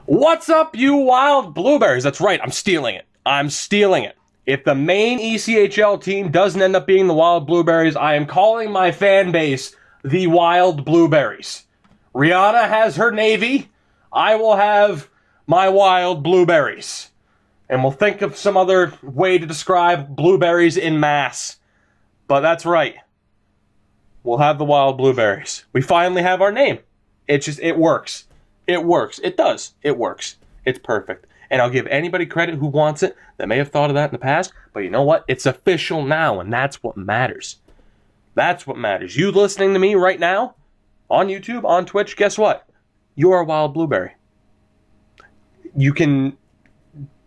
What's up, you wild blueberries? That's right, I'm stealing it. I'm stealing it. If the main ECHL team doesn't end up being the Wild Blueberries, I am calling my fan base the Wild Blueberries. Rihanna has her Navy. I will have my Wild Blueberries. And we'll think of some other way to describe blueberries in mass. But that's right. We'll have the Wild Blueberries. We finally have our name. It works. It works. It does. It works. It's perfect. And I'll give anybody credit who wants it that may have thought of that in the past. But you know what? It's official now, and that's what matters. That's what matters. You listening to me right now on YouTube, on Twitch, guess what? You're a Wild Blueberry. You can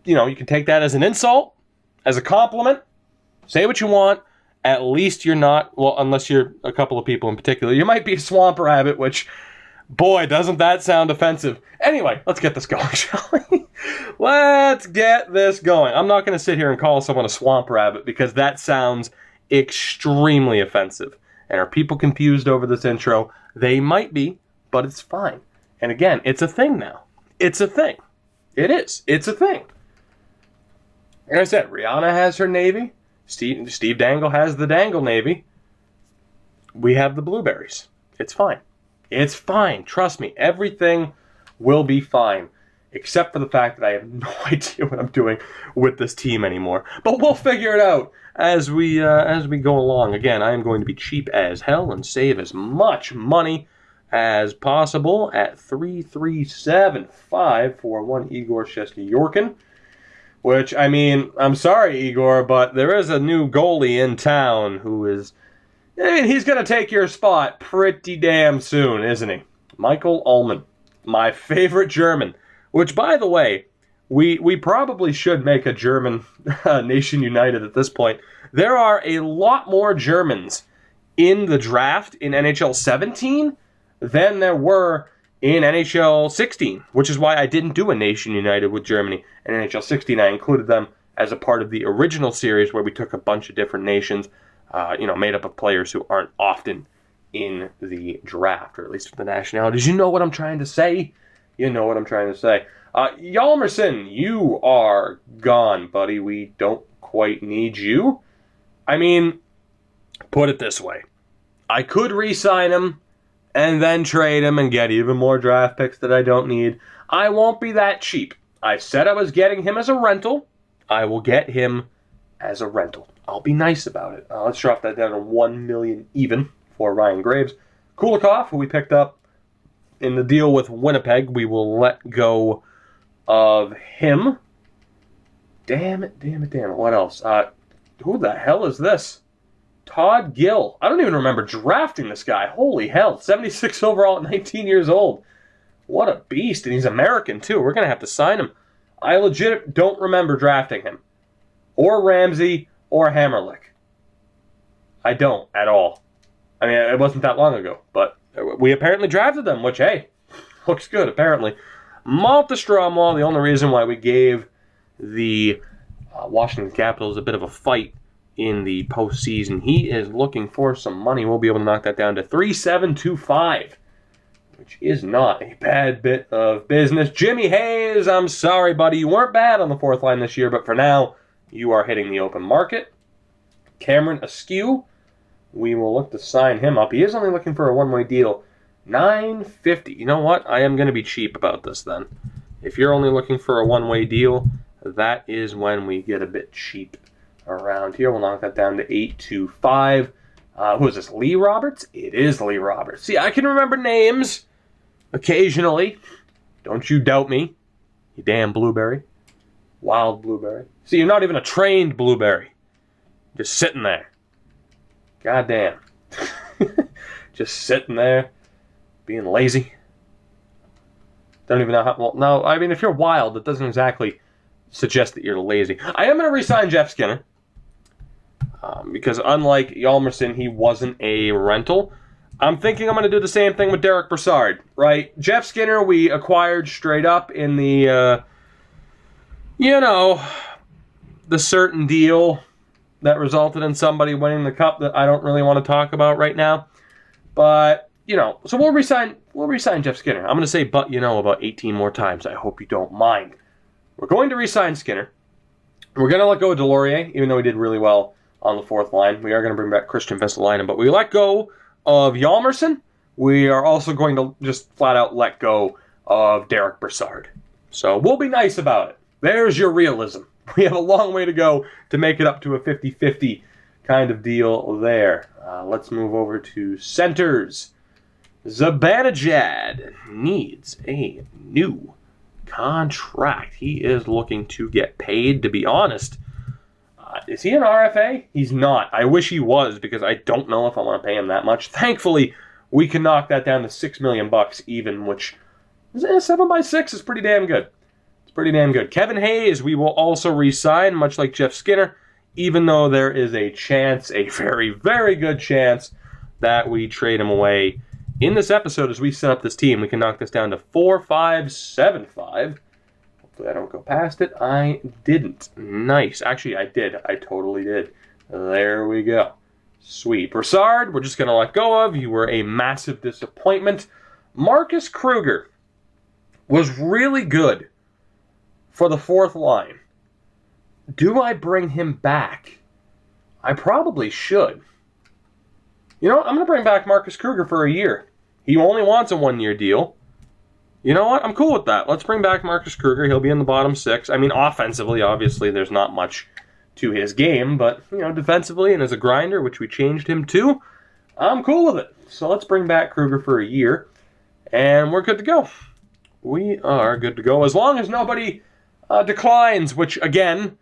take that as an insult, as a compliment. Say what you want. At least you're not, well, unless you're a couple of people in particular. You might be a swamp rabbit, which, boy, doesn't that sound offensive. Anyway, let's get this going, shall we? Let's get this going. I'm not going to sit here and call someone a swamp rabbit because that sounds extremely offensive. And are people confused over this intro? They might be, but it's fine. And again, it's a thing now. It's a thing. It is. It's a thing. Like I said, Rihanna has her Navy. Steve Dangle has the Dangle Navy. We have the Blueberries. It's fine. It's fine. Trust me. Everything will be fine. Except for the fact that I have no idea what I'm doing with this team anymore. But we'll figure it out as we go along. Again, I am going to be cheap as hell and save as much money as possible at 3-3-7-5-4-1 Igor Shesteryorkin. Which, I mean, I'm sorry, Igor, but there is a new goalie in town who is... he's going to take your spot pretty damn soon, isn't he? Michael Ullman, my favorite German. Which, by the way, we probably should make a German nation united at this point. There are a lot more Germans in the draft in NHL 17 than there were in NHL 16, which is why I didn't do a nation united with Germany. In NHL 16, I included them as a part of the original series where we took a bunch of different nations, made up of players who aren't often in the draft, or at least with the nationalities. You know what I'm trying to say? You know what I'm trying to say. Hjalmarsson, you are gone, buddy. We don't quite need you. I mean, put it this way. I could re-sign him and then trade him and get even more draft picks that I don't need. I won't be that cheap. I said I was getting him as a rental. I will get him as a rental. I'll be nice about it. Let's drop that down to $1 million even for Ryan Graves. Kulikov, who we picked up in the deal with Winnipeg, we will let go of him. Damn it. What else? Who the hell is this? Todd Gill. I don't even remember drafting this guy. Holy hell. 76 overall at 19 years old. What a beast. And he's American, too. We're going to have to sign him. I legit don't remember drafting him. Or Ramsey or Hammerlick. I don't at all. I mean, it wasn't that long ago. But we apparently drafted them, which, hey, looks good, apparently. Malte Stromwall, the only reason why we gave the Washington Capitals a bit of a fight in the postseason. He is looking for some money. We'll be able to knock that down to 3-7-2-5, which is not a bad bit of business. Jimmy Hayes, I'm sorry, buddy. You weren't bad on the fourth line this year, but for now, you are hitting the open market. Cameron Askew, we will look to sign him up. He is only looking for a one-way deal. $950. You know what? I am going to be cheap about this then. If you're only looking for a one-way deal, that is when we get a bit cheap around here. We'll knock that down to 825. Who is this? Lee Roberts? It is Lee Roberts. See, I can remember names occasionally. Don't you doubt me, you damn blueberry. Wild blueberry. See, you're not even a trained blueberry. Just sitting there. Goddamn. Just sitting there, being lazy. Don't even know how... Well, no, I mean, if you're wild, it doesn't exactly suggest that you're lazy. I am going to re-sign Jeff Skinner. Because unlike Hjalmarsson, he wasn't a rental. I'm thinking I'm going to do the same thing with Derek Brassard, right? Jeff Skinner, we acquired straight up in the, the certain deal that resulted in somebody winning the cup that I don't really want to talk about right now. But so we'll resign Jeff Skinner. I'm going to say about 18 more times. I hope you don't mind. We're going to resign Skinner. We're going to let go of Delorier, even though he did really well on the fourth line. We are going to bring back Christian Vesalainen, but we let go of Hjalmarsson. We are also going to just flat out let go of Derek Brassard. So we'll be nice about it. There's your realism. We have a long way to go to make it up to a 50-50 kind of deal there. Let's move over to centers. Zibanejad needs a new contract. He is looking to get paid, to be honest. Is he an RFA? He's not. I wish he was, because I don't know if I want to pay him that much. Thankfully, we can knock that down to $6 million even, which 7x6 is pretty damn good. It's pretty damn good. Kevin Hayes, we will also re-sign, much like Jeff Skinner, even though there is a chance, a very, very good chance, that we trade him away. In this episode, as we set up this team, we can knock this down to 4-5-7-5. Hopefully I don't go past it. I didn't. Nice. Actually, I did. I totally did. There we go. Sweet. Brassard, we're just going to let go of. You were a massive disappointment. Marcus Kruger was really good for the fourth line. Do I bring him back? I probably should. I'm going to bring back Marcus Kruger for a year. He only wants a one-year deal. You know what? I'm cool with that. Let's bring back Marcus Kruger. He'll be in the bottom six. I mean, offensively, obviously, there's not much to his game, but, defensively and as a grinder, which we changed him to, I'm cool with it. So let's bring back Kruger for a year, and we're good to go. We are good to go, as long as nobody declines, which, again,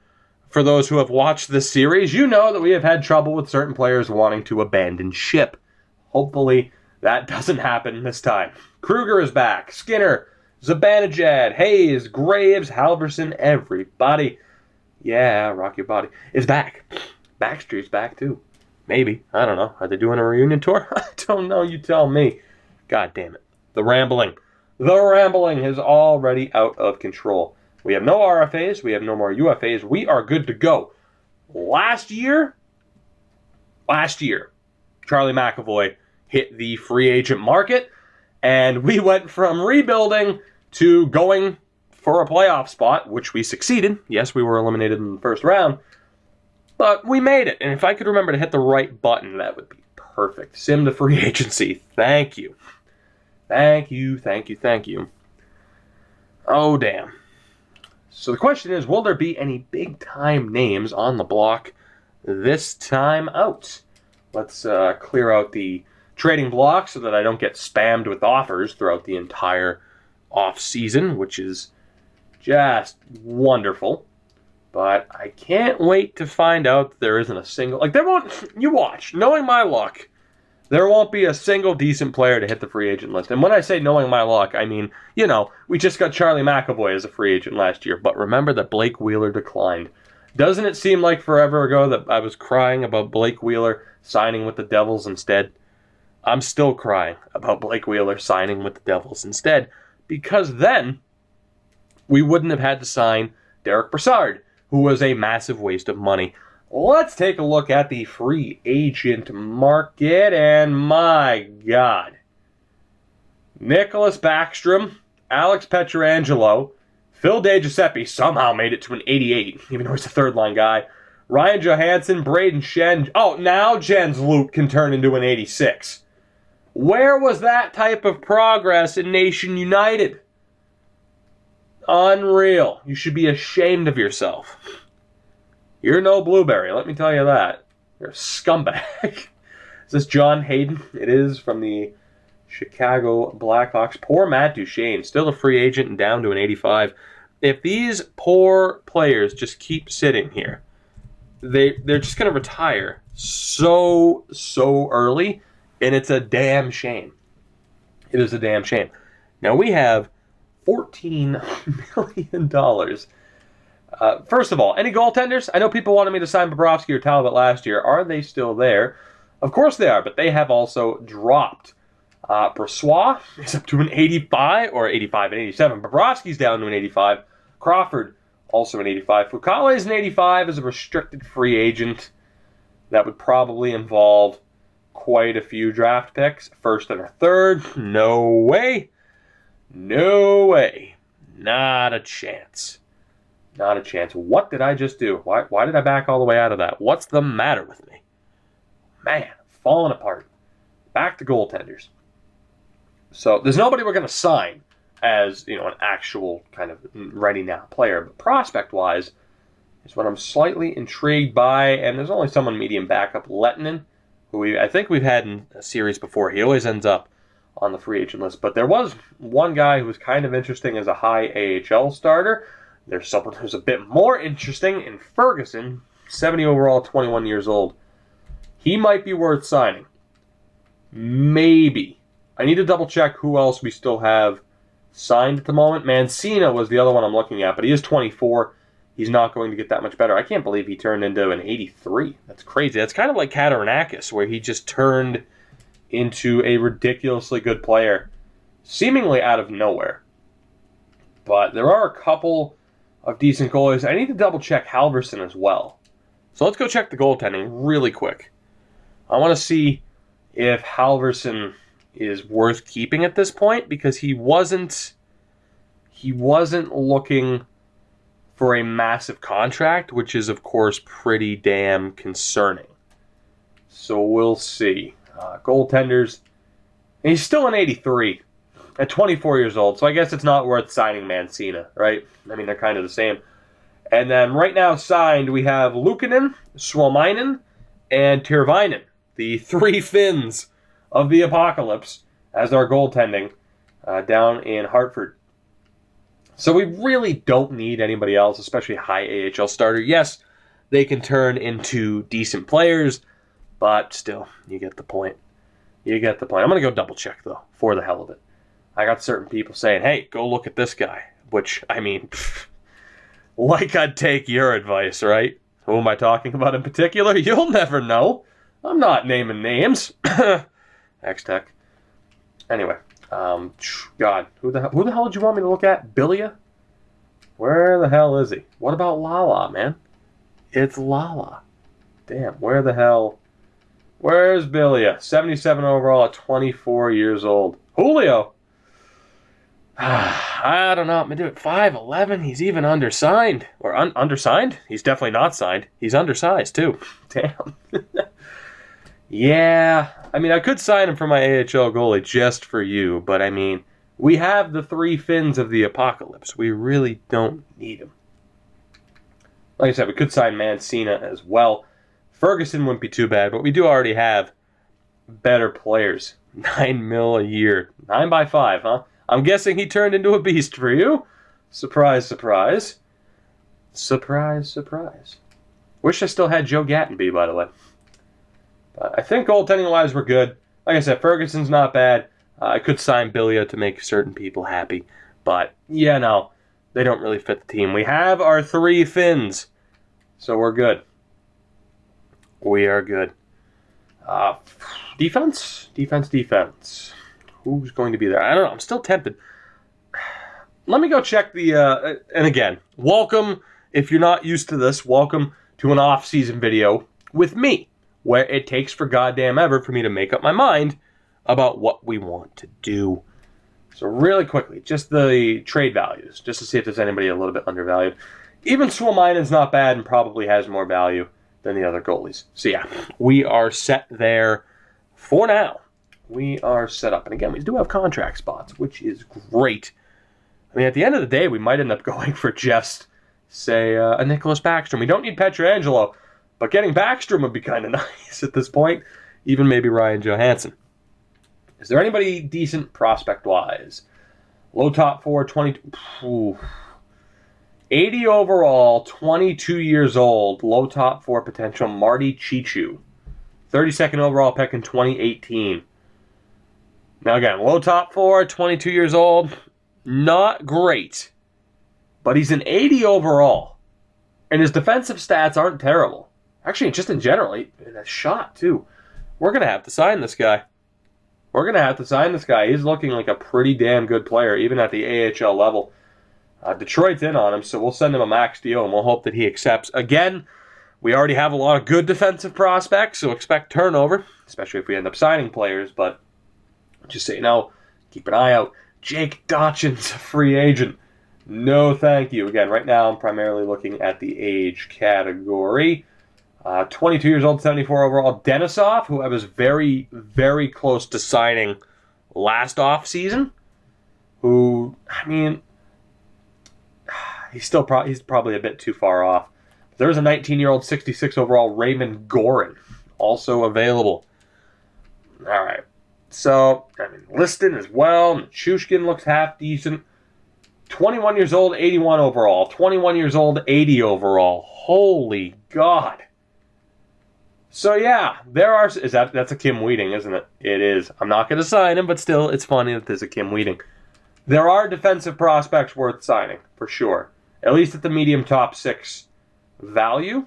for those who have watched this series, you know that we have had trouble with certain players wanting to abandon ship. Hopefully, that doesn't happen this time. Kruger is back. Skinner, Zibanejad, Hayes, Graves, Halverson, everybody. Yeah, rock your body. Is back. Backstreet's back too. Maybe. I don't know. Are they doing a reunion tour? I don't know. You tell me. God damn it. The rambling. The rambling is already out of control. We have no RFAs. We have no more UFAs. We are good to go. Last year, Charlie McAvoy hit the free agent market, and we went from rebuilding to going for a playoff spot, which we succeeded. Yes, we were eliminated in the first round, but we made it. And if I could remember to hit the right button, that would be perfect. Sim to free agency. Thank you. Thank you, thank you, thank you. Oh, damn. So the question is, will there be any big-time names on the block this time out? Let's clear out the trading block so that I don't get spammed with offers throughout the entire off-season, which is just wonderful. But I can't wait to find out that there isn't a single... you watch. Knowing my luck, there won't be a single decent player to hit the free agent list. And when I say knowing my luck, I mean, we just got Charlie McAvoy as a free agent last year. But remember that Blake Wheeler declined. Doesn't it seem like forever ago that I was crying about Blake Wheeler signing with the Devils instead? I'm still crying about Blake Wheeler signing with the Devils instead, because then we wouldn't have had to sign Derek Brassard, who was a massive waste of money. Let's take a look at the free agent market, and my God. Nicholas Backstrom, Alex Pietrangelo, Phil DeGiuseppe somehow made it to an 88, even though he's a third-line guy. Ryan Johansson, Braden Shen. Oh, now Jens Luke can turn into an 86. Where was that type of progress in Nation United? Unreal. You should be ashamed of yourself. You're no blueberry, let me tell you that. You're a scumbag. Is this John Hayden? It is, from the Chicago Blackhawks. Poor Matt Duchene, still a free agent and down to an 85. If these poor players just keep sitting here, they're just going to retire so early, and it's a damn shame. It is a damn shame. Now we have $14 million. First of all, any goaltenders? I know people wanted me to sign Bobrovsky or Talbot last year. Are they still there? Of course they are, but they have also dropped. Brossoit is up to an 85, or 85 and 87. Bobrovsky's down to an 85. Crawford, also an 85. Foucault is an 85 as a restricted free agent. That would probably involve quite a few draft picks, first and a third. No way. No way. Not a chance. Not a chance. What did I just do? Why did I back all the way out of that? What's the matter with me? Man, falling apart. Back to goaltenders. So there's nobody we're going to sign as, an actual kind of ready now player. But prospect-wise is what I'm slightly intrigued by. And there's only someone medium backup, Lettinen, who I think we've had in a series before. He always ends up on the free agent list. But there was one guy who was kind of interesting as a high AHL starter. There's someone who's a bit more interesting in Ferguson, 70 overall, 21 years old. He might be worth signing. Maybe. I need to double check who else we still have signed at the moment. Mancina was the other one I'm looking at, but he is 24. He's not going to get that much better. I can't believe he turned into an 83. That's crazy. That's kind of like Katarinakis, where he just turned into a ridiculously good player, seemingly out of nowhere. But there are a couple of decent goalies. I need to double check Halverson as well. So let's go check the goaltending really quick. I want to see if Halverson is worth keeping at this point, because he wasn't looking for a massive contract, which is of course pretty damn concerning. So we'll see. Goaltenders, he's still an 83 at 24 years old, so I guess it's not worth signing Mancina, right? I mean, they're kind of the same. And then right now signed, we have Luukkonen, Suominen, and Tervainen, the three Finns of the apocalypse, as our goaltending down in Hartford. So we really don't need anybody else, especially a high AHL starter. Yes, they can turn into decent players, but still, you get the point. You get the point. I'm going to go double check, though, for the hell of it. I got certain people saying, hey, go look at this guy. Which, I mean, like I'd take your advice, right? Who am I talking about in particular? You'll never know. I'm not naming names. X-Tech. Anyway, God, who the hell did you want me to look at? Bilia? Where the hell is he? What about Lala, man? It's Lala. Damn, where the hell? Where's Bilia? 77 overall at 24 years old. Julio. I don't know. I'm going to do it. 5'11". He's even undersigned. Or undersigned? He's definitely not signed. He's undersized, too. Damn. Yeah. I mean, I could sign him for my AHL goalie just for you, but I mean, we have the three Finns of the apocalypse. We really don't need him. Like I said, we could sign Mancina as well. Ferguson wouldn't be too bad, but we do already have better players. $9 million a year. 9 by 5, huh? I'm guessing he turned into a beast for you. Surprise, surprise. Surprise, surprise. Wish I still had Joe Gattenby, by the way. But I think goaltending-wise, we're good. Like I said, Ferguson's not bad. I could sign Bilia to make certain people happy. But, yeah, no. They don't really fit the team. We have our three Finns. So we're good. We are good. Defense? Defense. Who's going to be there? I don't know. I'm still tempted. Let me go check the... and again, welcome, if you're not used to this, welcome to an off-season video with me, where it takes for goddamn ever for me to make up my mind about what we want to do. So really quickly, just the trade values, just to see if there's anybody a little bit undervalued. Even Suominen's not bad and probably has more value than the other goalies. So yeah, we are set there for now. We are set up. And again, we do have contract spots, which is great. I mean, at the end of the day, we might end up going for just, say, a Nicholas Backstrom. We don't need Pietrangelo, but getting Backstrom would be kind of nice at this point. Even maybe Ryan Johansson. Is there anybody decent prospect-wise? Low top four, 80 overall, 22 years old, low top four potential, Marty Chichu. 32nd overall pick in 2018. Now again, low top four, 22 years old, not great. But he's an 80 overall. And his defensive stats aren't terrible. Actually, just in general, a shot too. We're going to have to sign this guy. He's looking like a pretty damn good player, even at the AHL level. Detroit's in on him, so we'll send him a max deal, and we'll hope that he accepts. Again, We already have a lot of good defensive prospects, so expect turnover, especially if we end up signing players. But just so you know, keep an eye out. Jake Dotchin's a free agent. No thank you. Again, right now I'm primarily looking at the age category. 22 years old, 74 overall. Denisov, who I was very, very close to signing last offseason. Who, I mean, he's probably a bit too far off. There's a 19-year-old, 66 overall Raymond Gorin, also available. All right. So, I mean, Liston as well. Nichushkin looks half decent. 21 years old, 81 overall. 21 years old, 80 overall. Holy God. So, yeah, that's a Kim Wheating, isn't it? It is. I'm not going to sign him, but still, it's funny that there's a Kim Wheating. There are defensive prospects worth signing, for sure. At least at the medium top 6 value.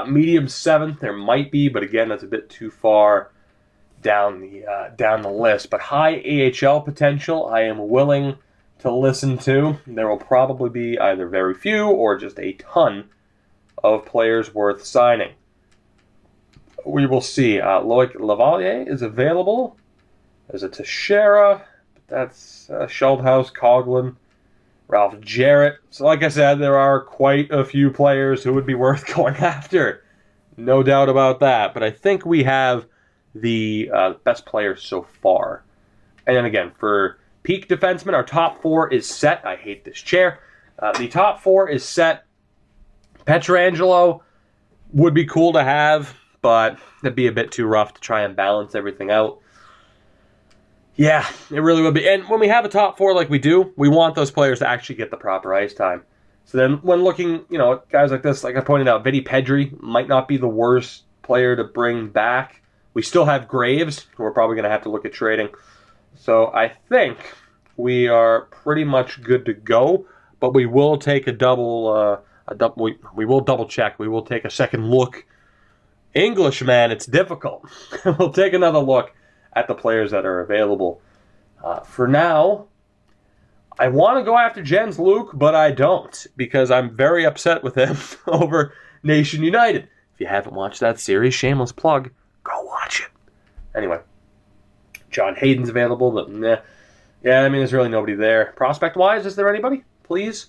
Medium 7th, there might be, but again, that's a bit too far down the list. But high AHL potential, I am willing to listen to. There will probably be either very few or just a ton of players worth signing. We will see. Loic Lavalier is available. There's a Teixeira. That's Schaldhaus, Coughlin, Ralph Jarrett. So like I said, there are quite a few players who would be worth going after. No doubt about that. But I think we have the best players so far. And then again, for peak defensemen, our top 4 is set. I hate this chair. The top 4 is set. Pietrangelo would be cool to have, but it'd be a bit too rough to try and balance everything out. Yeah, it really would be. And when we have a top 4 like we do, we want those players to actually get the proper ice time. So then when looking, at guys like this, like I pointed out, Vidi Pedri might not be the worst player to bring back. We still have Graves, who we're probably going to have to look at trading. So I think we are pretty much good to go, but we will take we will double check. We will take a second look. English, man, it's difficult. We'll take another look at the players that are available. For now, I want to go after Jens Luke, but I don't, because I'm very upset with him over Nation United. If you haven't watched that series, shameless plug, go watch it. Anyway, John Hayden's available, but nah. Yeah, I mean, there's really nobody there. Prospect-wise, is there anybody? Please?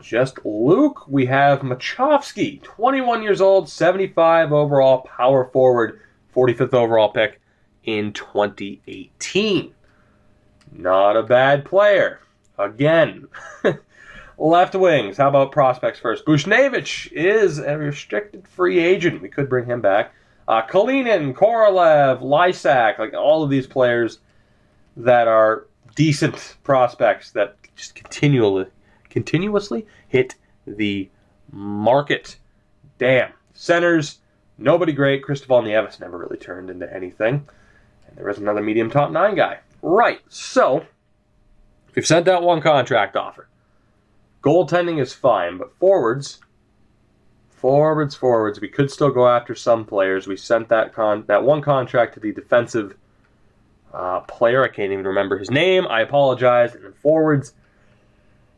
Just Luke. We have Machovsky, 21 years old, 75 overall, power forward, 45th overall pick in 2018. Not a bad player. Again. Left wings. How about prospects first? Bushnevich is a restricted free agent. We could bring him back. Kalinin, Korolev, Lysak, like all of these players that are decent prospects that just continuously hit the market. Damn. Centers, nobody great. Cristobal Nieves never really turned into anything. And there is another medium top 9 guy. Right, so we've sent out one contract offer. Goaltending is fine, but forwards, we could still go after some players. We sent that one contract to the defensive player. I can't even remember his name. I apologize. And then forwards,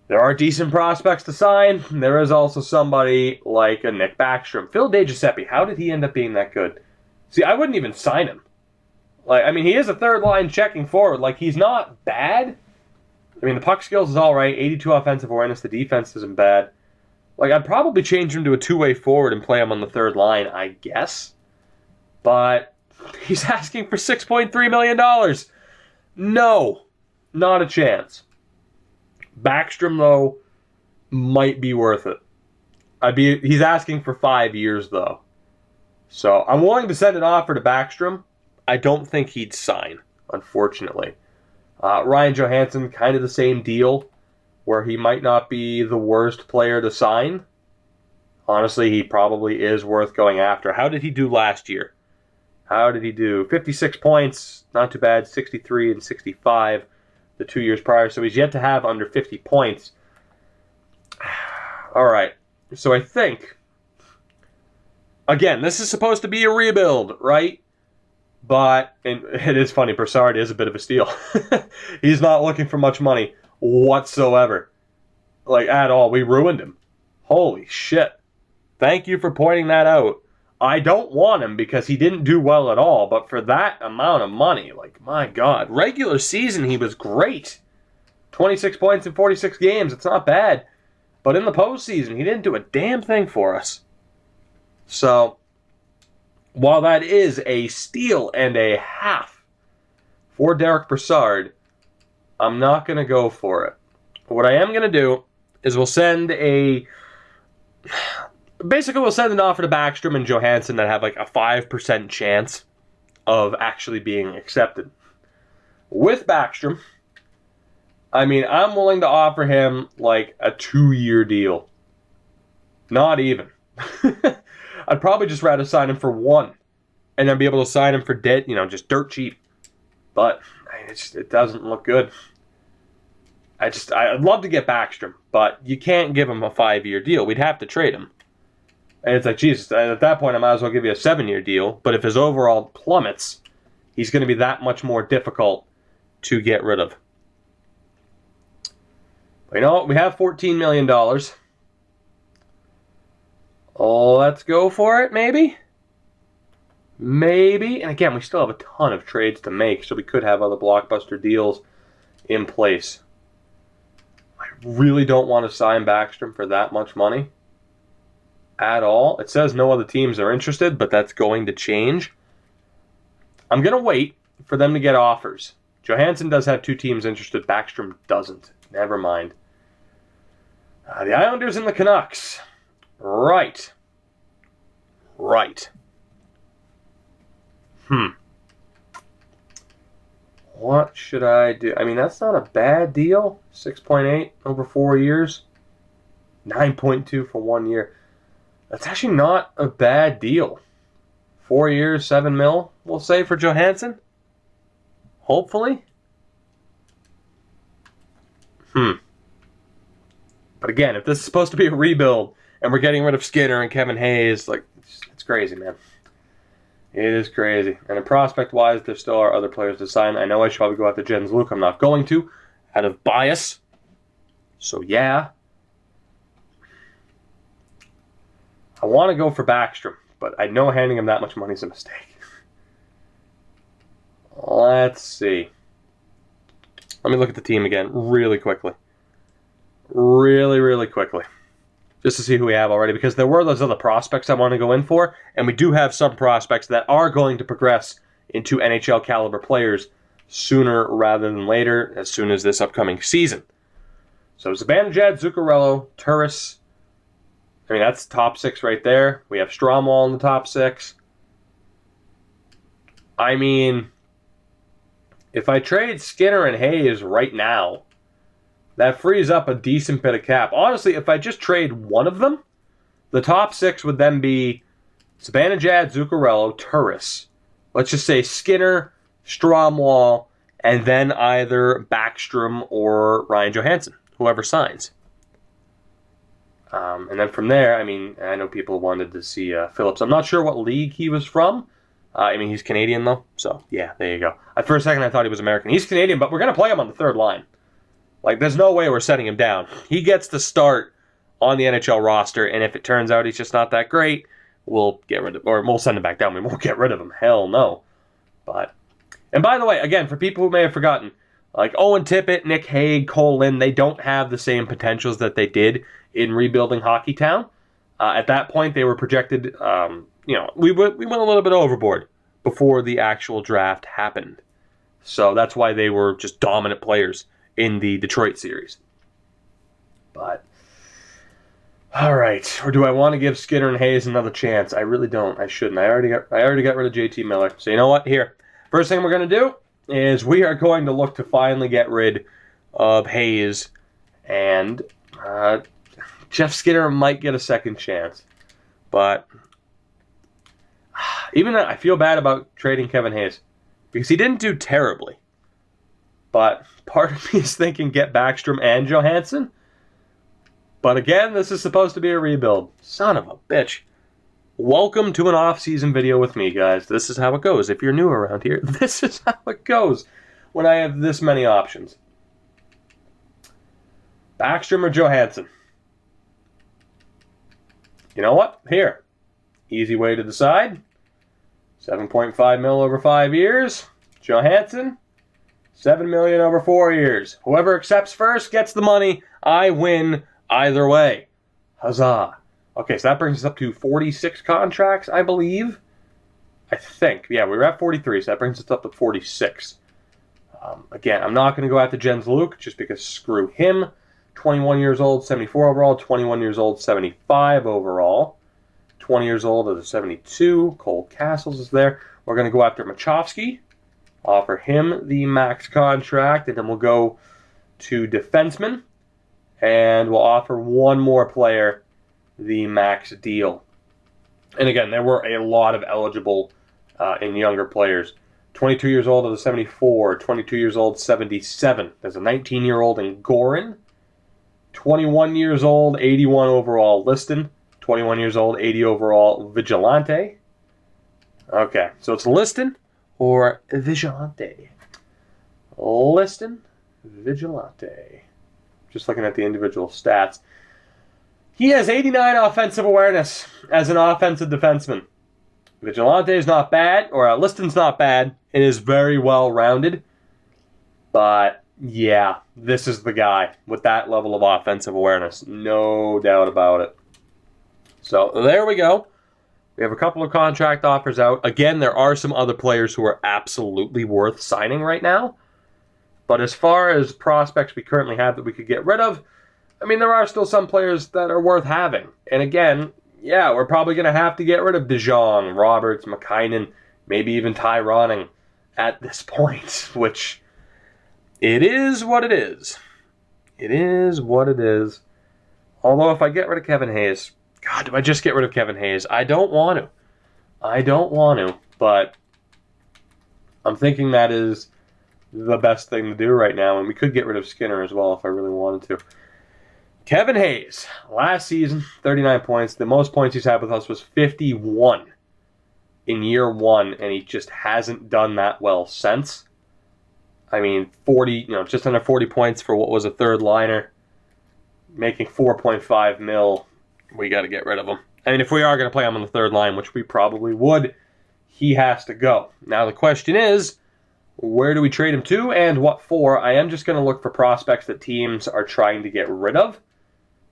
there are decent prospects to sign. There is also somebody like a Nick Backstrom. Phil DeGiuseppe, how did he end up being that good? See, I wouldn't even sign him. He is a third-line checking forward. He's not bad. I mean, the puck skills is all right. 82 offensive awareness. The defense isn't bad. I'd probably change him to a two-way forward and play him on the third line, I guess. But he's asking for $6.3 million. No, not a chance. Backstrom, though, might be worth it. He's asking for 5 years, though. So I'm willing to send an offer to Backstrom. I don't think he'd sign, unfortunately. Ryan Johansson, kind of the same deal, where he might not be the worst player to sign. Honestly, he probably is worth going after. How did he do last year? How did he do? 56 points, not too bad, 63 and 65 the 2 years prior. So he's yet to have under 50 points. All right, so I think, again, this is supposed to be a rebuild, right? But, and it is funny, Broussard is a bit of a steal. He's not looking for much money whatsoever. At all. We ruined him. Holy shit. Thank you for pointing that out. I don't want him because he didn't do well at all, but for that amount of money, like, my God. Regular season, he was great. 26 points in 46 games. It's not bad. But in the postseason, he didn't do a damn thing for us. So, while that is a steal and a half for Derek Brassard, I'm not going to go for it. What I am going to do is we'll send an offer to Backstrom and Johansson that have like a 5% chance of actually being accepted. With Backstrom, I mean, I'm willing to offer him like a 2-year deal. Not even. I'd probably just rather sign him for 1 and then be able to sign him for dead, just dirt cheap. But it doesn't look good. I'd love to get Backstrom, but you can't give him a 5-year deal. We'd have to trade him. And it's like, Jesus, at that point I might as well give you a 7-year deal. But if his overall plummets, he's going to be that much more difficult to get rid of. But you know what? We have $14 million. Oh, let's go for it, maybe? Maybe. And again, we still have a ton of trades to make, so we could have other blockbuster deals in place. I really don't want to sign Backstrom for that much money at all. It says no other teams are interested, but that's going to change. I'm going to wait for them to get offers. Johansson does have 2 teams interested. Backstrom doesn't. Never mind. The Islanders and the Canucks. Right. What should I do? I mean, that's not a bad deal. 6.8 over 4 years. 9.2 for 1 year. That's actually not a bad deal. 4 years, $7 million, we'll say, for Johansson. Hopefully. But again, if this is supposed to be a rebuild and we're getting rid of Skinner and Kevin Hayes, like, it's crazy, man. It is crazy. And prospect-wise, there still are other players to sign. I know I should probably go after Jens Luke. I'm not going to, out of bias. So, yeah. I want to go for Backstrom, but I know handing him that much money is a mistake. Let's see. Let me look at the team again really quickly. Really quickly. Just to see who we have already, because there were those other prospects I want to go in for, and we do have some prospects that are going to progress into NHL caliber players sooner rather than later, as soon as this upcoming season. So Zibanejad, Zuccarello, Turris. I mean, that's top 6 right there. We have Stromwall in the top 6. I mean, if I trade Skinner and Hayes right now, that frees up a decent bit of cap. Honestly, if I just trade one of them, the top 6 would then be Zibanejad, Zuccarello, Turris. Let's just say Skinner, Stromwall, and then either Backstrom or Ryan Johansson, whoever signs. And then from there, I mean, I know people wanted to see Phillips. I'm not sure what league he was from. I mean, he's Canadian, though. So, yeah, there you go. For a second, I thought he was American. He's Canadian, but we're going to play him on the 3rd line. Like, there's no way we're setting him down. He gets to start on the NHL roster, and if it turns out he's just not that great, we'll get rid of, or we'll send him back down. We won't get rid of him. Hell no. But, and by the way, again, for people who may have forgotten, like Owen Tippett, Nick Hague, Cole Lynn, they don't have the same potentials that they did in rebuilding Hockeytown. At that point, they were projected, we went a little bit overboard before the actual draft happened. So that's why they were just dominant players in the Detroit series. But, all right. Or do I want to give Skinner and Hayes another chance? I really don't. I shouldn't. I already got rid of JT Miller. So you know what? Here. First thing we're going to do is we are going to look to finally get rid of Hayes. And Jeff Skinner might get a second chance. But even I feel bad about trading Kevin Hayes. Because he didn't do terribly. But part of me is thinking get Backstrom and Johansson. But again, this is supposed to be a rebuild. Son of a bitch. Welcome to an off-season video with me, guys. This is how it goes. If you're new around here, this is how it goes when I have this many options. Backstrom or Johansson? You know what? Here. Easy way to decide. 7.5 mil over 5 years. Johansson, 7 million over 4 years. Whoever accepts first gets the money. I win either way. Huzzah. Okay, so that brings us up to 46 contracts, I believe. I think. Yeah, we were at 43, so that brings us up to 46. Again, I'm not going to go after Jens Luke just because screw him. 21 years old, 74 overall. 21 years old, 75 overall. 20 years old at a 72. Cole Castles is there. We're going to go after Machovsky. Offer him the max contract, and then we'll go to defenseman. And we'll offer one more player the max deal. And again, there were a lot of eligible and younger players. 22 years old at a 74. 22 years old, 77. There's a 19-year-old in Gorin. 21 years old, 81 overall, Liston. 21 years old, 80 overall, Vigilante. Okay, so it's Liston or Vigilante. Liston, Vigilante. Just looking at the individual stats. He has 89 offensive awareness as an offensive defenseman. Vigilante is not bad, or Liston's not bad. It is very well-rounded. But, yeah, this is the guy with that level of offensive awareness. No doubt about it. So, there we go. We have a couple of contract offers out. Again, there are some other players who are absolutely worth signing right now. But as far as prospects we currently have that we could get rid of, I mean, there are still some players that are worth having. And again, yeah, we're probably going to have to get rid of DeJong, Roberts, McKinnon, maybe even Tyroning at this point, which it is what it is. It is what it is. Although if I get rid of Kevin Hayes, God, do I just get rid of Kevin Hayes? I don't want to. But I'm thinking that is the best thing to do right now, and we could get rid of Skinner as well if I really wanted to. Kevin Hayes, last season, 39 points. The most points he's had with us was 51 in year one, and he just hasn't done that well since. I mean, 40, just under 40 points for what was a third liner, making 4.5 mil. We got to get rid of him. I mean, if we are going to play him on the third line, which we probably would, he has to go. Now the question is, where do we trade him to and what for? I am just going to look for prospects that teams are trying to get rid of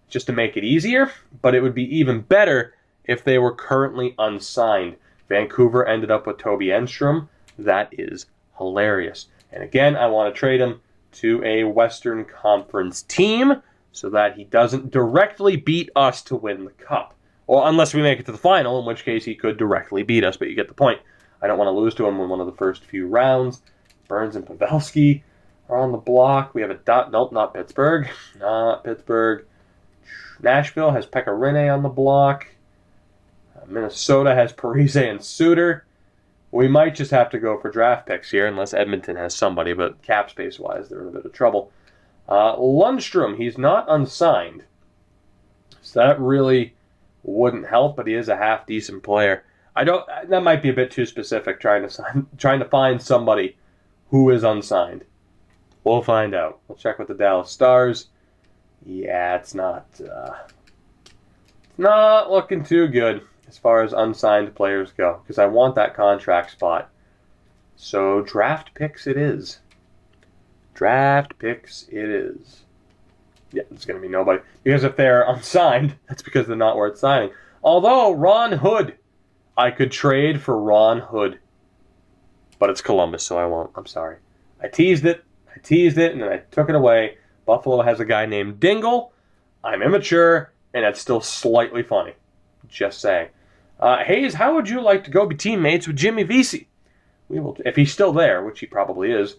just to make it easier, but it would be even better if they were currently unsigned. Vancouver ended up with Toby Enstrom. That is hilarious. And again, I want to trade him to a Western Conference team so that he doesn't directly beat us to win the cup. Or unless we make it to the final, in which case he could directly beat us, but you get the point. I don't want to lose to him in one of the first few rounds. Burns and Pavelski are on the block. We have nope, not Pittsburgh. Not Pittsburgh. Nashville has Pekka Rinne on the block. Minnesota has Parise and Suter. We might just have to go for draft picks here, unless Edmonton has somebody, but cap space-wise, they're in a bit of trouble. Lundstrom, he's not unsigned. So that really wouldn't help, but he is a half-decent player. That might be a bit too specific, trying to find somebody who is unsigned. We'll find out. We'll check with the Dallas Stars. Yeah, it's not looking too good as far as unsigned players go, because I want that contract spot. So draft picks it is. Draft picks it is. Yeah, it's going to be nobody. Because if they're unsigned, that's because they're not worth signing. Although, Ron Hood. I could trade for Ron Hood. But it's Columbus, so I won't. I'm sorry. I teased it, and then I took it away. Buffalo has a guy named Dingle. I'm immature, and that's still slightly funny. Just saying. Hayes, how would you like to go be teammates with Jimmy Vesey? We will, if he's still there, which he probably is.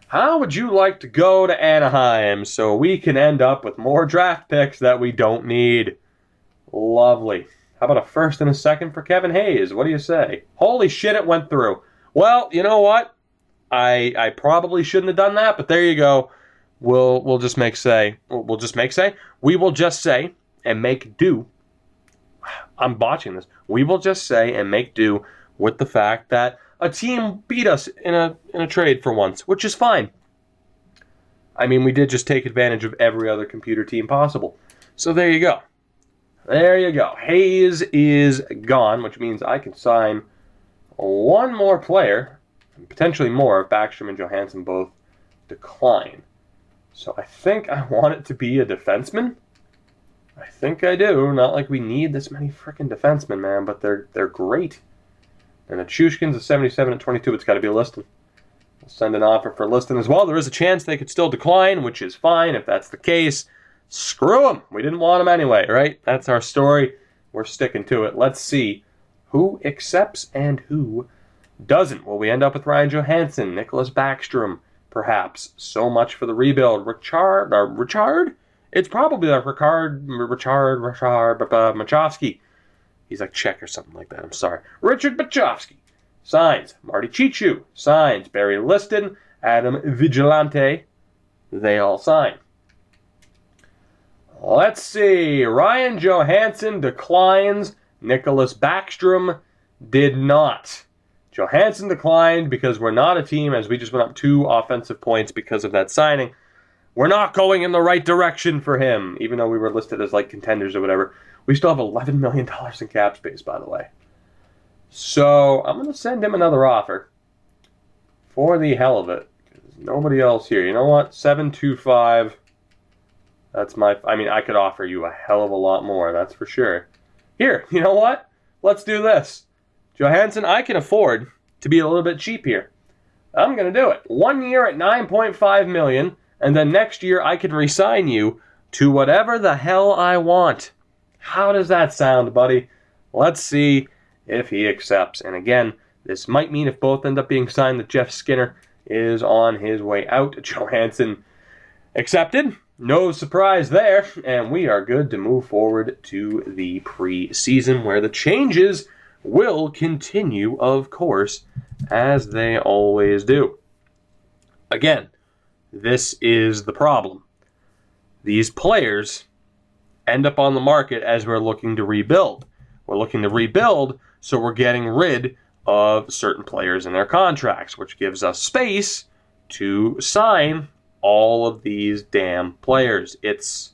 How would you like to go to Anaheim so we can end up with more draft picks that we don't need? Lovely. How about a first and a second for Kevin Hayes? What do you say? Holy shit, it went through. Well, you know what? I probably shouldn't have done that, but there you go. We'll just make say. We'll just make say. We will just say and make do. I'm botching this. We will just say and make do with the fact that a team beat us in a trade for once, which is fine. I mean, we did just take advantage of every other computer team possible. So there you go. There you go. Hayes is gone, which means I can sign one more player, and potentially more, if Backstrom and Johansson both decline. So I think I want it to be a defenseman. I think I do. Not like we need this many freaking defensemen, man, but they're great. And the Chushkin's a 77 at 22. It's got to be a Liston. We'll send an offer for Liston as well. There is a chance they could still decline, which is fine if that's the case. Screw them. We didn't want them anyway, right? That's our story. We're sticking to it. Let's see who accepts and who doesn't. Will we end up with Ryan Johansson, Nicholas Backstrom, perhaps? So much for the rebuild. Richard? It's probably like Richard Machowski. He's like Czech or something like that. I'm sorry. Richard Machowski signs. Marty Chichu signs. Barry Liston, Adam Vigilante. They all sign. Let's see. Ryan Johansson declines. Nicholas Backstrom did not. Johansson declined because we're not a team, as we just went up 2 offensive points because of that signing. We're not going in the right direction for him, even though we were listed as like contenders or whatever. We still have $11 million in cap space, by the way. So I'm going to send him another offer for the hell of it. There's nobody else here. You know what? 725. That's my... I mean, I could offer you a hell of a lot more, that's for sure. Here, you know what? Let's do this. Johansson, I can afford to be a little bit cheap here. I'm going to do it. 1 year at $9.5 million, and then next year I can re-sign you to whatever the hell I want. How does that sound, buddy? Let's see if he accepts. And again, this might mean if both end up being signed that Jeff Skinner is on his way out. Johansson accepted. No surprise there. And we are good to move forward to the preseason, where the changes will continue, of course, as they always do. Again, this is the problem. These players end up on the market as we're looking to rebuild. We're looking to rebuild, so we're getting rid of certain players in their contracts, which gives us space to sign all of these damn players. It's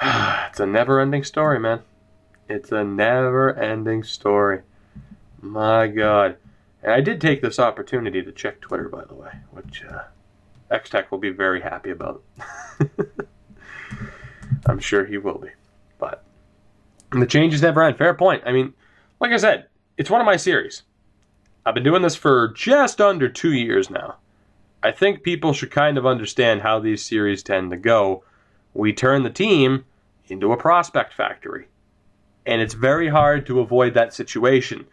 a never-ending story, man. It's a never-ending story. My God. And I did take this opportunity to check Twitter, by the way, which X-Tech will be very happy about. I'm sure he will be. But the changes never end. Fair point. I mean, like I said, it's one of my series. I've been doing this for just under 2 years now. I think people should kind of understand how these series tend to go. We turn the team into a prospect factory. And it's very hard to avoid that situation,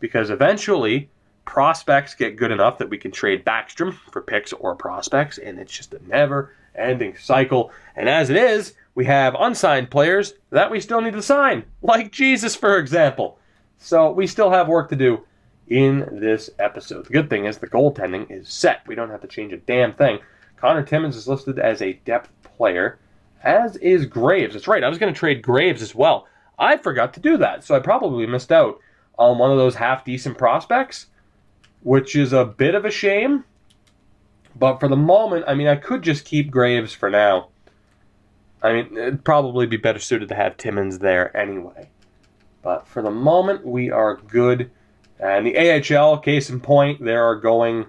because eventually prospects get good enough that we can trade Backstrom for picks or prospects, and it's just a never-ending cycle. And as it is, we have unsigned players that we still need to sign, like Jesus, for example. So we still have work to do in this episode. The good thing is the goaltending is set. We don't have to change a damn thing. Connor Timmins is listed as a depth player, as is Graves. That's right, I was going to trade Graves as well. I forgot to do that, so I probably missed out on one of those half-decent prospects, which is a bit of a shame. But for the moment, I mean, I could just keep Graves for now. I mean, it'd probably be better suited to have Timmins there anyway. But for the moment, we are good. And the AHL, case in point, there are going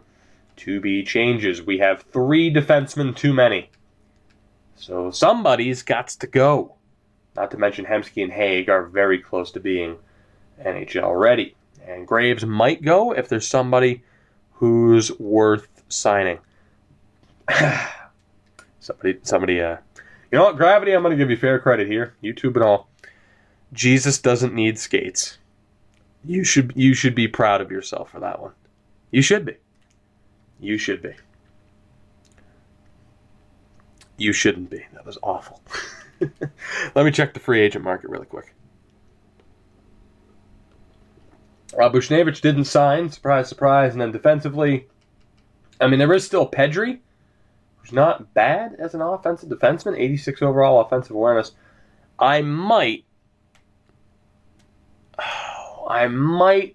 to be changes. We have 3 defensemen too many. So somebody's got to go. Not to mention Hemsky and Haig are very close to being NHL ready. And Graves might go if there's somebody who's worth signing. somebody, you know what, Gravity, I'm going to give you fair credit here. YouTube and all. Jesus doesn't need skates. You should be proud of yourself for that one. You should be. You should be. You shouldn't be. That was awful. Let me check the free agent market really quick. Bushnevich didn't sign. Surprise, surprise. And then defensively, I mean, there is still Pedri, who's not bad as an offensive defenseman. 86 overall offensive awareness. I might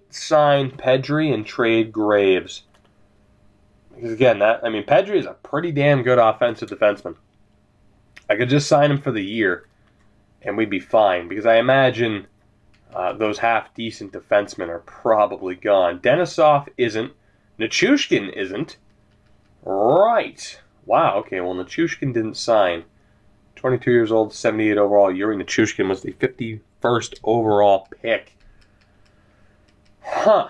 sign Pedri and trade Graves. Because again, Pedri is a pretty damn good offensive defenseman. I could just sign him for the year and we'd be fine. Because I imagine those half-decent defensemen are probably gone. Denisov isn't. Nichushkin isn't. Right. Wow, okay, well, Nichushkin didn't sign. 22 years old, 78 overall. Yuri Nichushkin was the 51st overall pick. Huh.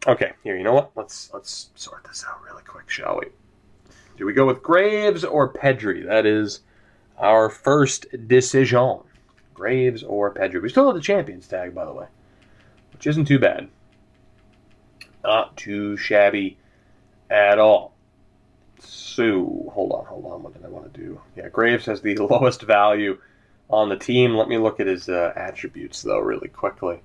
Okay, here, you know what? Let's sort this out really quick, shall we? Do we go with Graves or Pedri? That is our first decision. Graves or Pedri. We still have the Champions tag, by the way, which isn't too bad. Not too shabby at all. So, hold on. What did I want to do? Yeah, Graves has the lowest value on the team. Let me look at his attributes, though, really quickly.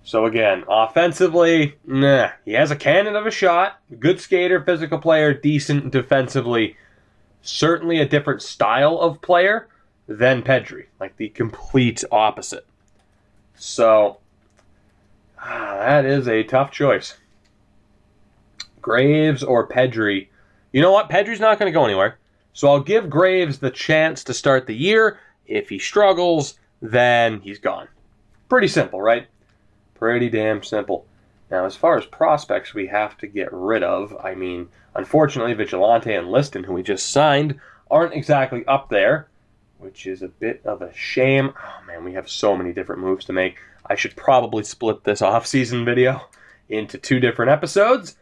So, again, offensively, nah. He has a cannon of a shot. Good skater, physical player, decent defensively. Certainly a different style of player than Pedri. Like, the complete opposite. So, that is a tough choice. Graves or Pedri. You know what? Pedri's not going to go anywhere. So I'll give Graves the chance to start the year. If he struggles, then he's gone. Pretty simple, right? Pretty damn simple. Now, as far as prospects we have to get rid of, I mean, unfortunately, Vigilante and Liston, who we just signed, aren't exactly up there, which is a bit of a shame. Oh, man, we have so many different moves to make. I should probably split this off-season video into 2 different episodes.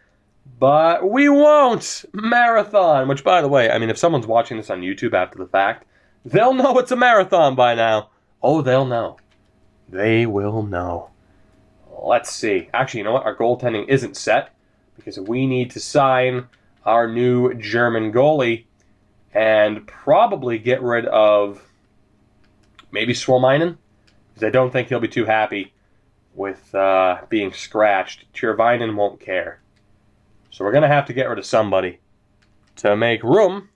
But we won't! Marathon! Which, by the way, I mean, if someone's watching this on YouTube after the fact, they'll know it's a marathon by now. Oh, they'll know. They will know. Let's see. Actually, you know what? Our goaltending isn't set because we need to sign our new German goalie and probably get rid of maybe Suominen, because I don't think he'll be too happy with being scratched. Chervainen won't care. So we're going to have to get rid of somebody to make room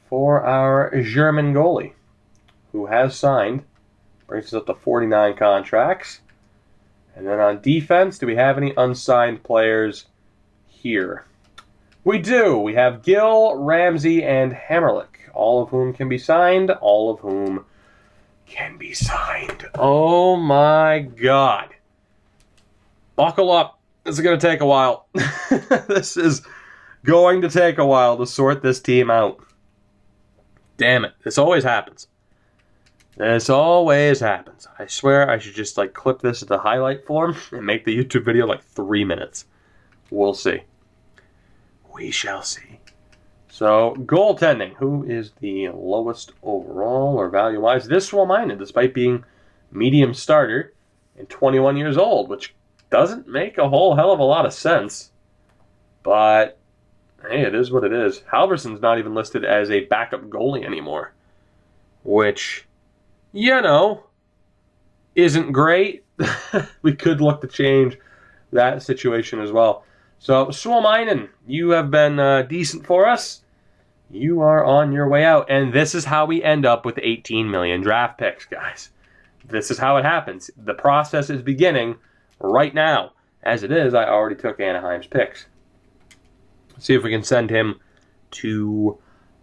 for our German goalie, who has signed. Brings us up to 49 contracts. And then on defense, do we have any unsigned players here? We do. We have Gill, Ramsey, and Hammerlick, all of whom can be signed, all of whom can be signed. Oh my God. Buckle up. This is going to take a while. This is going to take a while to sort this team out. Damn it. This always happens. This always happens. I swear I should just clip this into highlight form and make the YouTube video 3 minutes. We'll see. We shall see. So, goaltending. Who is the lowest overall or value-wise? This Suominen, despite being medium starter and 21 years old, which doesn't make a whole hell of a lot of sense. But, hey, it is what it is. Halverson's not even listed as a backup goalie anymore. Which, isn't great. We could look to change that situation as well. So, Suominen, you have been decent for us. You are on your way out. And this is how we end up with 18 million draft picks, guys. This is how it happens. The process is beginning right now. As it is, I already took Anaheim's picks. Let's see if we can send him to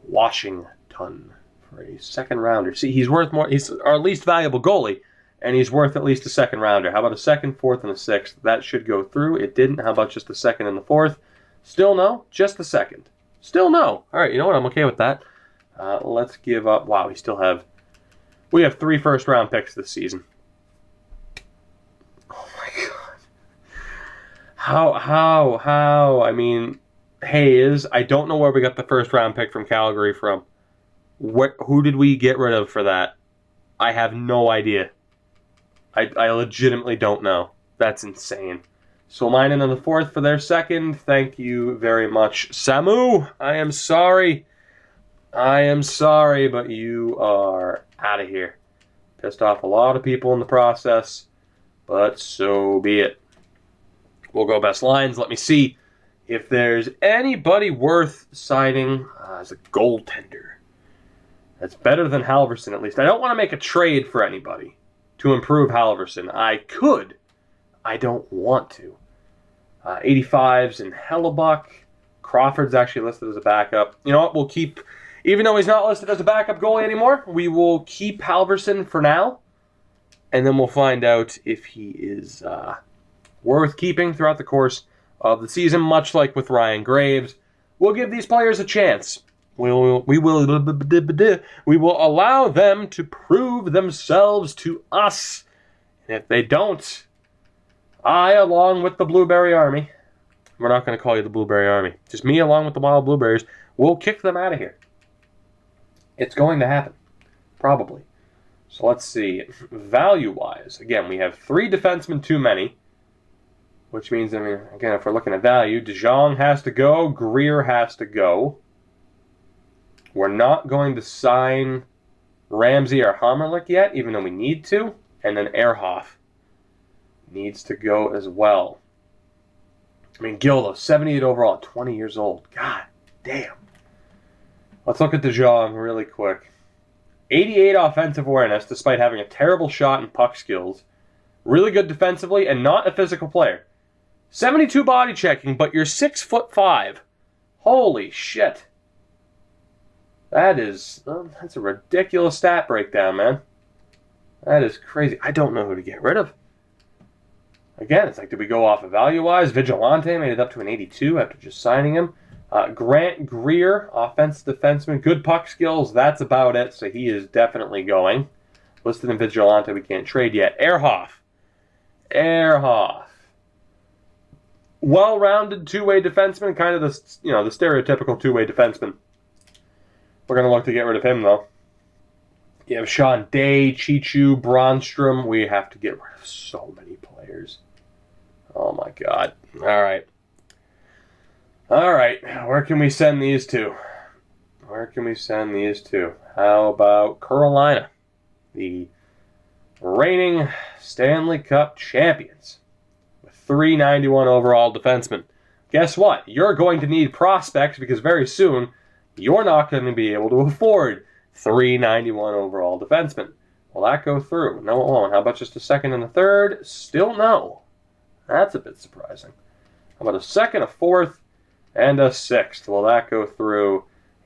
Washington for a second rounder. See, he's worth more. He's our least valuable goalie, and he's worth at least a second rounder. How about a second, fourth, and a sixth? That should go through. It didn't. How about just the second and the fourth? Still no. Just the second. Still no. All right, you know what? I'm okay with that. Let's give up. Wow, we have 3 first-round picks this season. Oh, my God. How? I mean, Hayes, I don't know where we got the first-round pick from Calgary from. Who did we get rid of for that? I have no idea. I legitimately don't know. That's insane. Suominen in the fourth for their second. Thank you very much, Samu. I am sorry, but you are out of here. Pissed off a lot of people in the process, but so be it. We'll go best lines. Let me see if there's anybody worth signing as a goaltender. That's better than Halverson, at least. I don't want to make a trade for anybody to improve Halverson. I could. I don't want to. 85s in Hellebuck. Crawford's actually listed as a backup. You know what? We'll keep Even though he's not listed as a backup goalie anymore, we will keep Halverson for now. And then we'll find out if he is worth keeping throughout the course of the season, much like with Ryan Graves. We'll give these players a chance. We will allow them to prove themselves to us. And if they don't, I, along with the Blueberry Army, we're not going to call you the Blueberry Army, just me along with the Wild Blueberries, we'll kick them out of here. It's going to happen. Probably. So let's see. Value-wise, again, we have 3 defensemen too many. Which means, I mean, again, if we're looking at value, DeJong has to go, Greer has to go. We're not going to sign Ramsey or Hammerlick yet, even though we need to. And then Ehrhoff needs to go as well. I mean, Gildo, 78 overall, 20 years old. God damn. Let's look at DeJong really quick. 88 offensive awareness, despite having a terrible shot and puck skills. Really good defensively, and not a physical player. 72 body checking, but you're 6'5". Holy shit. That's a ridiculous stat breakdown, man. That is crazy. I don't know who to get rid of. Again, it's like, did we go off of value-wise? Vigilante made it up to an 82 after just signing him. Grant Greer, offensive defenseman, good puck skills. That's about it, so he is definitely going. Listed in Vigilante, we can't trade yet. Ehrhoff. Well-rounded two-way defenseman, kind of the stereotypical two-way defenseman. We're going to look to get rid of him, though. You have Sean Day, Chichu, Bronstrom. We have to get rid of so many players. Oh, my God. All right. Where can we send these to? How about Carolina, the reigning Stanley Cup champions, with 391 overall defensemen? Guess what? You're going to need prospects because very soon you're not going to be able to afford 391 overall defensemen. Will that go through? No, it won't. How about just a second and a third? Still no. That's a bit surprising. How about a second, a fourth, and a sixth? Will that go through?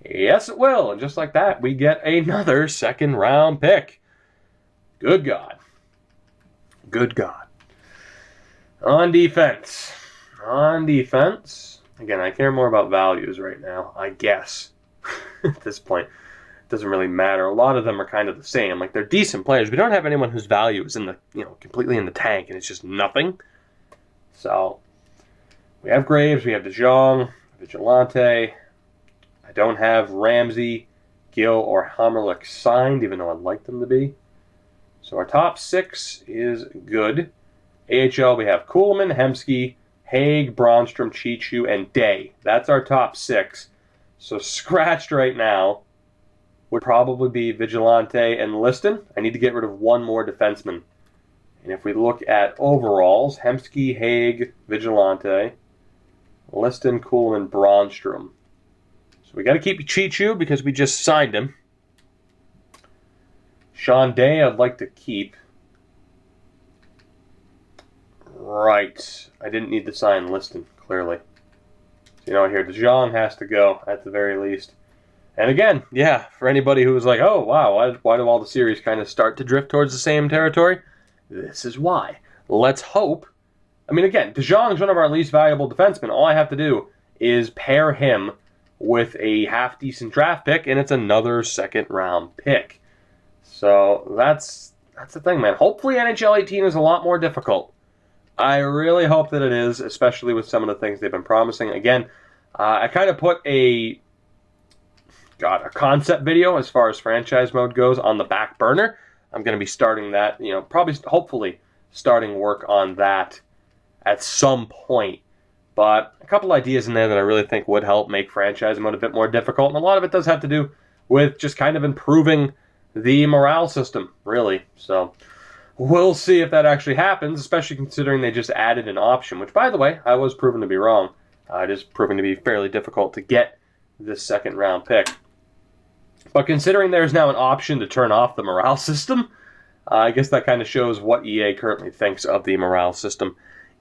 Yes, it will. And just like that, we get another second-round pick. Good God. On defense. Again, I care more about values right now, I guess. At this point, it doesn't really matter. A lot of them are kind of the same. Like, they're decent players. We don't have anyone whose value is in the, completely in the tank, and it's just nothing. So, we have Graves, we have DeJong, Vigilante. I don't have Ramsey, Gill, or Hammerlick signed, even though I'd like them to be. So our top 6 is good. AHL, we have Kuhlman, Hemsky, Haig, Bronstrom, Chichu, and Day. That's our top 6. So scratched right now would probably be Vigilante and Liston. I need to get rid of one more defenseman. And if we look at overalls, Hemsky, Haig, Vigilante, Liston, Kuhlman, Bronstrom. So we got to keep Chichu because we just signed him. Sean Day I'd like to keep. Right. I didn't need to sign Liston, clearly. So, here, DeJong has to go at the very least. And again, for anybody who was like, oh, wow, why do all the series kind of start to drift towards the same territory? This is why. Let's hope. I mean, again, DeJong's one of our least valuable defensemen. All I have to do is pair him with a half-decent draft pick, and it's another second-round pick. So that's the thing, man. Hopefully NHL 18 is a lot more difficult. I really hope that it is, especially with some of the things they've been promising. Again, I kind of put a concept video as far as franchise mode goes on the back burner. I'm going to be starting that, hopefully starting work on that at some point. But a couple ideas in there that I really think would help make franchise mode a bit more difficult. And a lot of it does have to do with just kind of improving the morale system, really. So we'll see if that actually happens, especially considering they just added an option, which, by the way, I was proven to be wrong. It is proving to be fairly difficult to get this second-round pick. But considering there's now an option to turn off the morale system, I guess that kind of shows what EA currently thinks of the morale system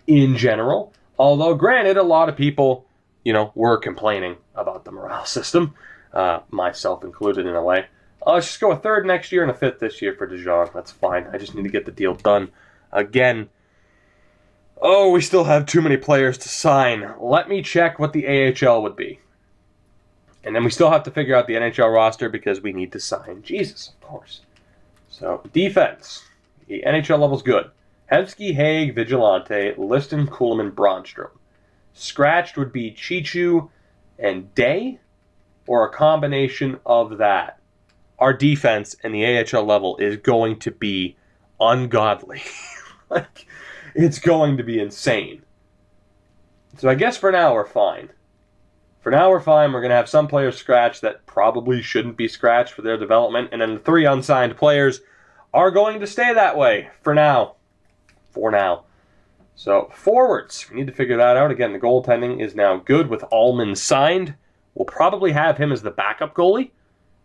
in general. Although, granted, a lot of people, were complaining about the morale system. myself included in a way. Let's just go a third next year and a fifth this year for DeJong. That's fine. I just need to get the deal done. Again, we still have too many players to sign. Let me check what the AHL would be. And then we still have to figure out the NHL roster because we need to sign Jesus, of course. So, defense. The NHL level's good. Hevsky, Haig, Vigilante, Liston, Kuhlman, Bronstrom. Scratched would be Chichu and Day, or a combination of that. Our defense in the AHL level is going to be ungodly. Like, it's going to be insane. So I guess for now we're fine. For now we're fine. We're going to have some players scratched that probably shouldn't be scratched for their development. And then the 3 unsigned players are going to stay that way for now. For now. So, forwards. We need to figure that out. Again, the goaltending is now good with Allman signed. We'll probably have him as the backup goalie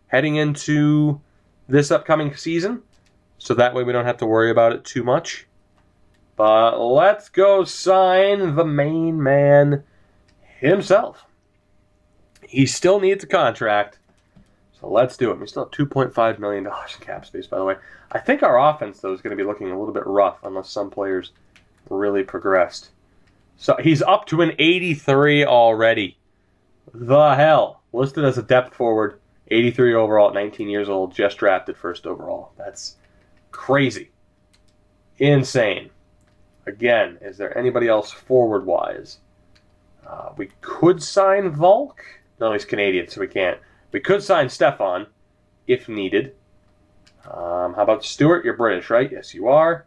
heading into this upcoming season. So that way we don't have to worry about it too much. But let's go sign the main man himself. He still needs a contract. So let's do it. We still have $2.5 million in cap space, by the way. I think our offense, though, is going to be looking a little bit rough unless some players really progressed. So he's up to an 83 already. The hell. Listed as a depth forward. 83 overall at 19 years old. Just drafted first overall. That's crazy. Insane. Again, is there anybody else forward-wise? We could sign Volk. No, he's Canadian, so we can't. We could sign Stefan, if needed. How about Stewart? You're British, right? Yes, you are.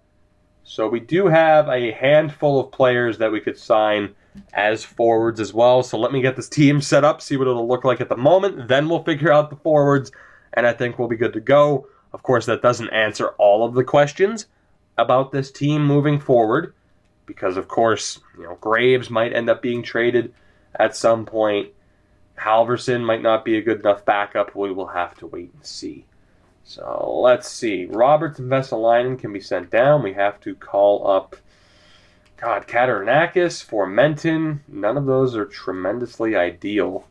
So we do have a handful of players that we could sign as forwards as well. So let me get this team set up, see what it'll look like at the moment. Then we'll figure out the forwards, and I think we'll be good to go. Of course, that doesn't answer all of the questions about this team moving forward, because, of course, Graves might end up being traded at some point. Halverson might not be a good enough backup. We will have to wait and see. So let's see. Roberts and Vesalainen can be sent down. We have to call up, Katarinakis, Formenton. None of those are tremendously ideal.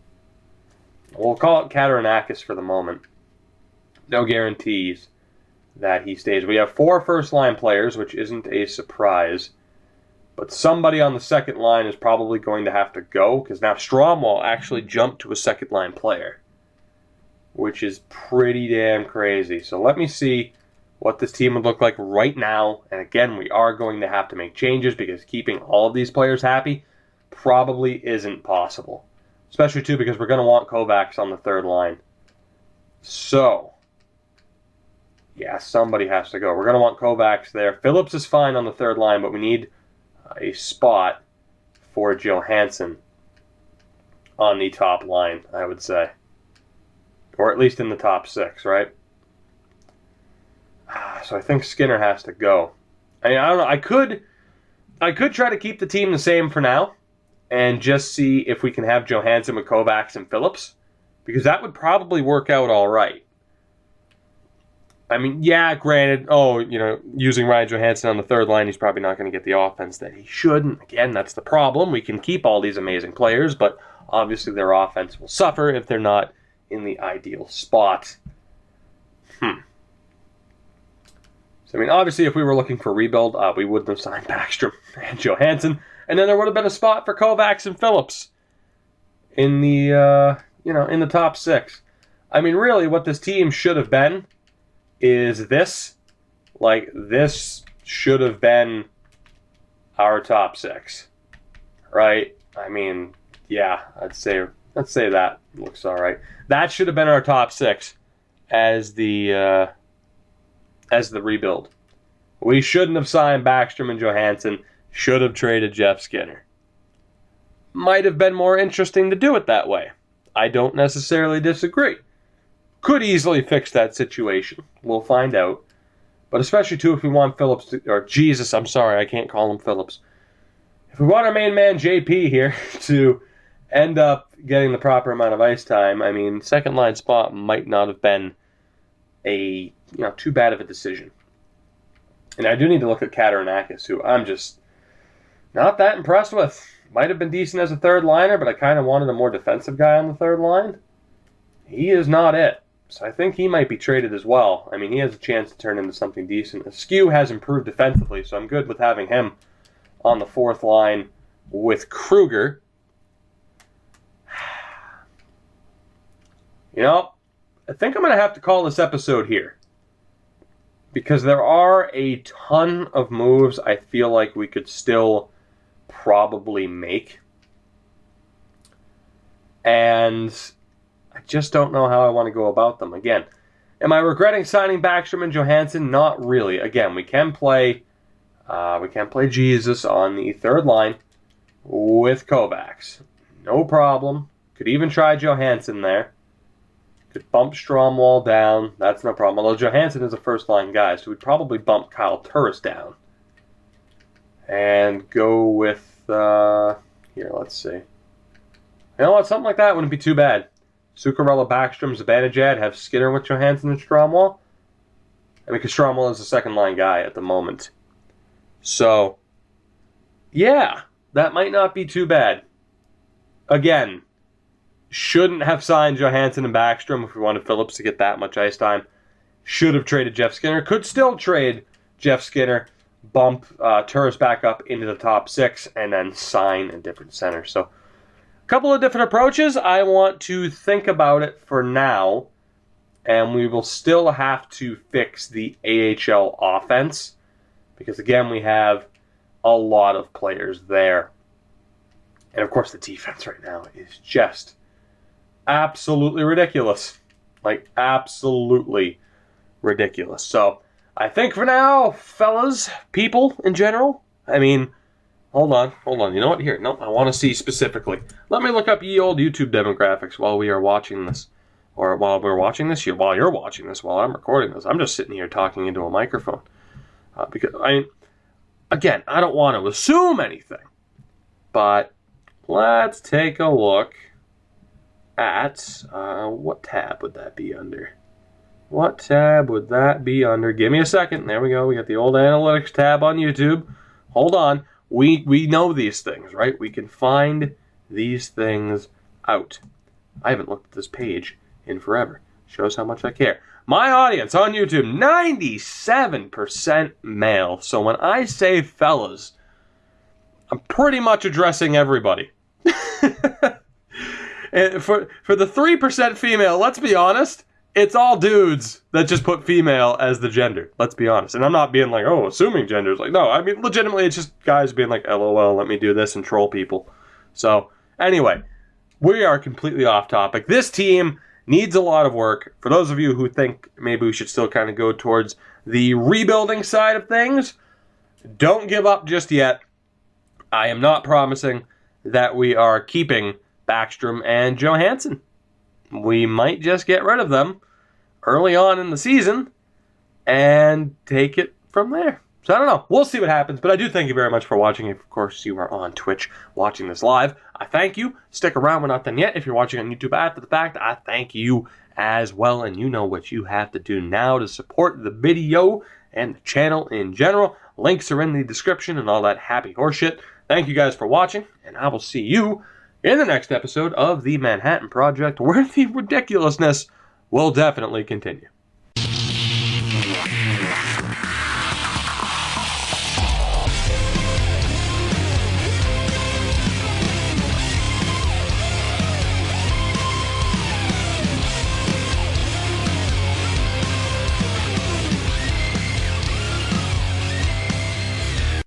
We'll call it Katarinakis for the moment. No guarantees that he stays. We have 4 first-line players, which isn't a surprise. But somebody on the second line is probably going to have to go, because now Stromwall actually jumped to a second-line player, which is pretty damn crazy. So let me see what this team would look like right now. And again, we are going to have to make changes, because keeping all of these players happy probably isn't possible. Especially, too, because we're going to want Kovacs on the third line. So, yeah, somebody has to go. We're going to want Kovacs there. Phillips is fine on the third line, but we need a spot for Johansson on the top line, I would say. Or at least in the top 6, right? So I think Skinner has to go. I don't know. I could try to keep the team the same for now and just see if we can have Johansson with Kovacs and Phillips, because that would probably work out all right. I mean, yeah, granted, using Ryan Johansson on the third line, he's probably not going to get the offense that he should. And again, that's the problem. We can keep all these amazing players, but obviously their offense will suffer if they're not in the ideal spot. So, I mean, obviously, if we were looking for a rebuild, we wouldn't have signed Backstrom and Johansson, and then there would have been a spot for Kovacs and Phillips in the, in the top 6. I mean, really, what this team should have been is this. Like, this should have been our top 6, right? I mean, yeah, I'd say that looks all right. That should have been our top 6 as the rebuild. We shouldn't have signed Backstrom and Johansson. Should have traded Jeff Skinner. Might have been more interesting to do it that way. I don't necessarily disagree. Could easily fix that situation. We'll find out. But especially, too, if we want Phillips to... Or, Jesus, I'm sorry, I can't call him Phillips. If we want our main man, JP, here, to end up getting the proper amount of ice time, I mean, second line spot might not have been a, too bad of a decision. And I do need to look at Katarinakis, who I'm just not that impressed with. Might have been decent as a third liner, but I kind of wanted a more defensive guy on the third line. he is not it. So I think he might be traded as well. I mean, he has a chance to turn into something decent. Askew has improved defensively, so I'm good with having him on the fourth line with Kruger. You know, I think I'm going to have to call this episode here. Because there are a ton of moves I feel like we could still probably make. And I just don't know how I want to go about them. Again, am I regretting signing Backstrom and Johansson? Not really. Again, we can play Jesus on the third line with Kovacs. No problem. Could even try Johansson there. Could bump Stromwall down. That's no problem. Although Johansson is a first-line guy, so we'd probably bump Kyle Turris down. And go with... here, let's see. You know what? Something like that wouldn't be too bad. Zuccarello, Backstrom, Zibanejad, have Skinner with Johansson and Stromwall. I mean, because Stromwall is a second-line guy at the moment. So, yeah, that might not be too bad. Again, shouldn't have signed Johansson and Backstrom if we wanted Phillips to get that much ice time. Should have traded Jeff Skinner. Could still trade Jeff Skinner, bump Turris back up into the top six, and then sign a different center. So, a couple of different approaches. I want to think about it for now, and we will still have to fix the AHL offense because, again, we have a lot of players there. And, of course, the defense right now is just absolutely ridiculous. Like, absolutely ridiculous. So, I think for now, fellas, people in general, I mean, hold on. You know what? Here, no, I want to see specifically. Let me look up ye old YouTube demographics while we are watching this. Or while we're watching this, while you're watching this, while I'm recording this. I'm just sitting here talking into a microphone. Because, again, I don't want to assume anything. But let's take a look at, what tab would that be under? What tab would that be under? Give me a second. There we go. We got the old analytics tab on YouTube. Hold on. We know these things, right? We can find these things out. I haven't looked at this page in forever. Shows how much I care. My audience on YouTube, 97% male. So when I say fellas, I'm pretty much addressing everybody. And for the 3% female, let's be honest, it's all dudes that just put female as the gender. Let's be honest. And I'm not being like, oh, assuming genders. Like, no, I mean, legitimately, it's just guys being like, LOL, let me do this and troll people. So, anyway, we are completely off topic. This team needs a lot of work. For those of you who think maybe we should still kind of go towards the rebuilding side of things, don't give up just yet. I am not promising that we are keeping Backstrom and Johansson. We might just get rid of them early on in the season and take it from there. So I don't know. We'll see what happens. But I do thank you very much for watching. If, of course, you are on Twitch watching this live, I thank you. Stick around. We're not done yet. If you're watching on YouTube after the fact, I thank you as well. And you know what you have to do now to support the video and the channel in general. Links are in the description and all that happy horseshit. Thank you guys for watching. And I will see you in the next episode of the Manhattan Project, where the ridiculousness will definitely continue.